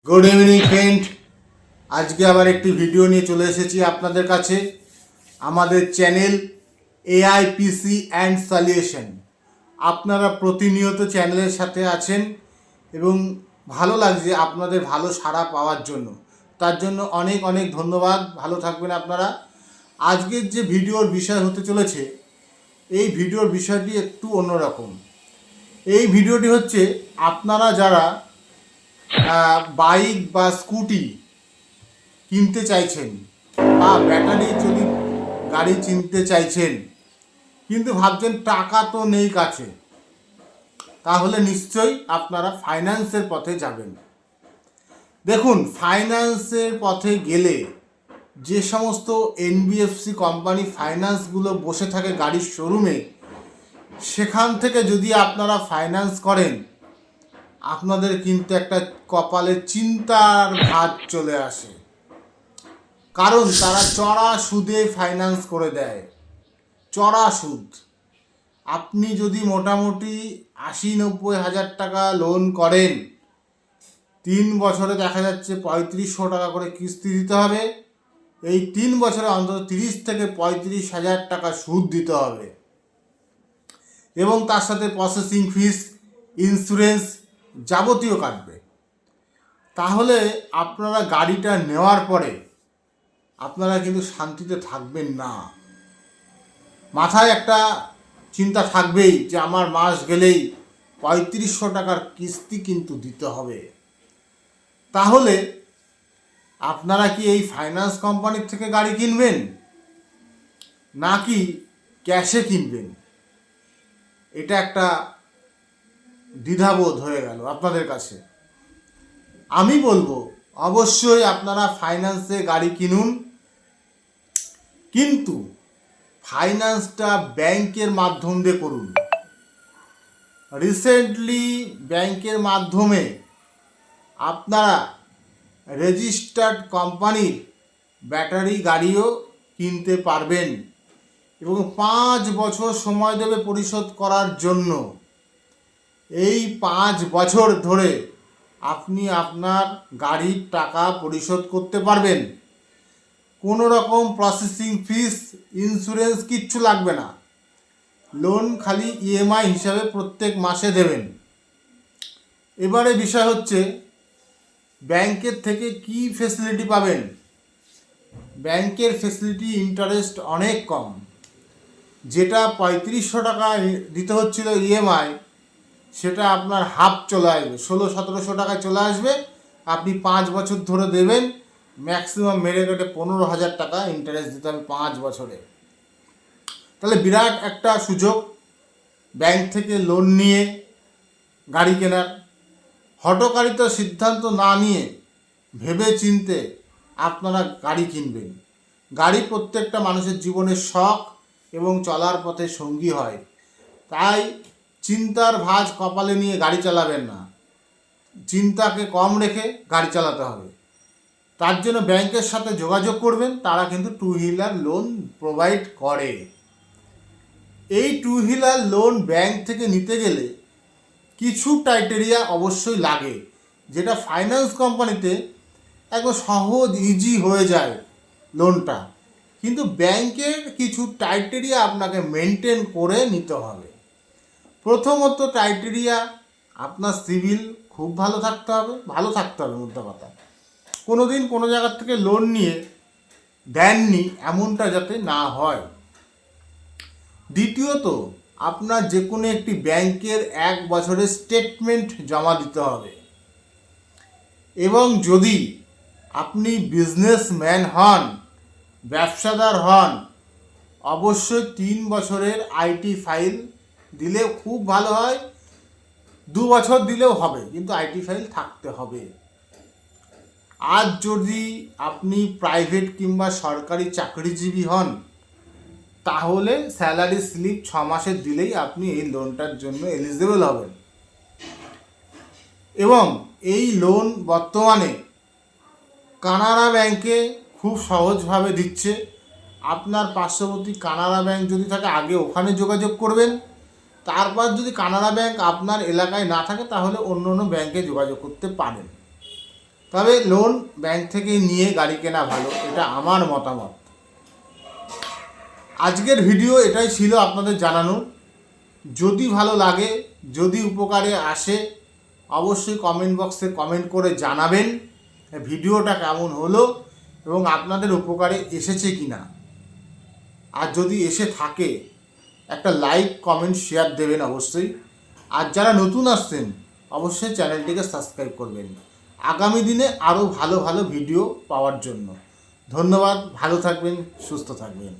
Good evening friend, আজকে আবার একটি ভিডিও নিয়ে চলে এসেছি আপনাদের কাছে। আমাদের চ্যানেল এআইপিসি অ্যান্ড সলিউশন। আপনারা প্রতিনিয়ত চ্যানেলের সাথে আছেন এবং ভালো লাগছে আপনাদের ভালো সাড়া পাওয়ার জন্য। তার জন্য অনেক অনেক ধন্যবাদ। ভালো থাকবেন আপনারা। আজকের যে ভিডিওর বিষয় হতে চলেছে, এই ভিডিওর বিষয়টি একটু অন্যরকম। এই ভিডিওটি হচ্ছে আপনারা যারা বাইক বা স্কুটি কিনতে চাইছেন বা ব্যাটারি চালিত গাড়ি কিনতে চাইছেন, কিন্তু ভাবছেন টাকা তো নেই কাছে, তাহলে নিশ্চয়ই আপনারা ফাইন্যান্সের পথে যাবেন। দেখুন, ফাইন্যান্সের পথে গেলে যে সমস্ত এনবিএফসি কোম্পানি ফাইন্যান্সগুলো বসে থাকে গাড়ির শোরুমে, সেখান থেকে যদি আপনারা ফাইন্যান্স করেন, আপনাদের কিন্তু একটা কপালে চিন্তার ভাঁজ চলে আসে। কারণ তারা চড়া সুদে ফাইন্যান্স করে দেয়, চড়া সুদ। আপনি যদি মোটামুটি ৮০-৯০ হাজার টাকা লোন করেন, 3 বছরে দেখা যাচ্ছে ৩৫০০ টাকা করে কিস্তি দিতে হবে। এই 3 বছরে অন্তত ৩০ থেকে ৩৫ হাজার টাকা সুদ দিতে হবে, এবং তার সাথে প্রসেসিং ফিস, ইন্স্যুরেন্স যাবতীয় কাটবে। তাহলে আপনারা গাড়িটা নেওয়ার পরে আপনারা কিন্তু শান্তিতে থাকবেন না। মাথায় একটা চিন্তা থাকবেই যে আমার মাস গেলেই ৩৫০০ টাকার কিস্তি কিন্তু দিতে হবে। তাহলে আপনারা কি এই ফাইন্যান্স কোম্পানির থেকে গাড়ি কিনবেন নাকি ক্যাশে কিনবেন? এটা একটা দ্বিধাবোধ হয়ে গেল আপনাদের কাছে। আমি বলবো অবশ্যই আপনারা ফাইন্যান্সে গাড়ি কিনুন, কিন্তু ফাইন্যান্সটা ব্যাংকের মাধ্যম দিয়ে করুন। রিসেন্টলি ব্যাংকের মাধ্যমে আপনারা রেজিস্টার্ড কোম্পানির ব্যাটারি গাড়িও কিনতে পারবেন, এবং 5 বছর সময় দেবে পরিশোধ করার জন্য। এই 5 বছর ধরে আপনি আপনার গাড়ির টাকা পরিশোধ করতে পারবেন। কোনো রকম প্রসেসিং ফিস, ইন্স্যুরেন্স কিচ্ছু লাগবে না। লোন খালি ইএমআই হিসাবে প্রত্যেক মাসে দেবেন। এবারে বিষয় হচ্ছে ব্যাংকের থেকে কি ফেসিলিটি পাবেন। ব্যাংকের ফেসিলিটি, ইন্টারেস্ট অনেক কম। যেটা ৩৫০০ টাকা দিতে হচ্ছিল ইএমআই, সেটা আপনার হাফ চলে আসবে, ১৬00-১৭০০ টাকায় চলে আসবে। আপনি 5 বছর ধরে দেবেন, ম্যাক্সিমাম মেরে কেটে ১৫,০০০ টাকা ইন্টারেস্ট দিতে হবে 5 বছরে। তাহলে বিরাট একটা সুযোগ ব্যাংক থেকে লোন নিয়ে গাড়ি কেনার। হঠকারিতা সিদ্ধান্ত না নিয়ে ভেবে চিনতে আপনারা গাড়ি কিনবেন। গাড়ি প্রত্যেকটা মানুষের জীবনের শখ এবং চলার পথে সঙ্গী হয়। তাই চিন্তার ভাঁজ কপালে নিয়ে গাড়ি চালাবেন না, চিন্তাকে কম রেখে গাড়ি চালাতে হবে। তার জন্য ব্যাংকের সাথে যোগাযোগ করবেন, তারা কিন্তু 2 হুইলার লোন প্রোভাইড করে। এই 2 হুইলার লোন ব্যাংক থেকে নিতে গেলে কিছু ক্রাইটেরিয়া অবশ্যই লাগে, যেটা ফাইন্যান্স কোম্পানিতে একদম সহজ, ইজি হয়ে যায় লোনটা, কিন্তু ব্যাংকের কিছু ক্রাইটেরিয়া আপনাকে মেনটেন করে নিতে হবে। প্রথমত ক্রাইটেরিয়া, আপনার সিভিল খুব ভালো থাকতে হবে, মোদ্দা কথা। কোনো দিন কোনো জায়গার থেকে লোন নিয়ে দেননি এমনটা যাতে না হয়। দ্বিতীয়ত, আপনার যে কোনো একটি ব্যাংকের 1 বছরের স্টেটমেন্ট জমা দিতে হবে, এবং যদি আপনি বিজনেসম্যান হন, ব্যবসাদার হন, অবশ্যই 3 বছরের আইটি ফাইল দিলে খুব ভালো হয়। 2 বছর দিলেও হবে, কিন্তু আইটি ফাইল থাকতে হবে। আর যদি আপনি প্রাইভেট কিংবা সরকারি চাকরিজীবী হন, তাহলে স্যালারি স্লিপ 6 মাসের দিলেই আপনি এই লোনটার জন্য এলিজিবল হবেন। এবং এই লোন বর্তমানে কানাড়া ব্যাংকে খুব সহজভাবে দিচ্ছে। আপনার পার্শ্ববর্তী কানাড়া ব্যাংক যদি থাকে, আগে ওখানে যোগাযোগ করবেন। তারপর যদি কানাড়া ব্যাংক আপনার এলাকায় না থাকে, তাহলে অন্য অন্য ব্যাংকে যোগাযোগ করতে পারেন। তবে লোন ব্যাংক থেকে নিয়ে গাড়ি কেনা ভালো, এটা আমার মতামত। আজকের ভিডিও এটাই ছিল আপনাদের জানানো। যদি ভালো লাগে, যদি উপকারে আসে, অবশ্যই কমেন্ট বক্সে কমেন্ট করে জানাবেন ভিডিওটা কেমন হলো এবং আপনাদের উপকারে এসেছে কি না। আর যদি এসে থাকে একটা লাইক, কমেন্ট, শেয়ার দেবেন অবশ্যই। আর যারা নতুন আসছেন অবশ্যই চ্যানেলটিকে সাবস্ক্রাইব করবেন আগামী দিনে আরও ভালো ভালো ভিডিও পাওয়ার জন্য। ধন্যবাদ, ভালো থাকবেন, সুস্থ থাকবেন।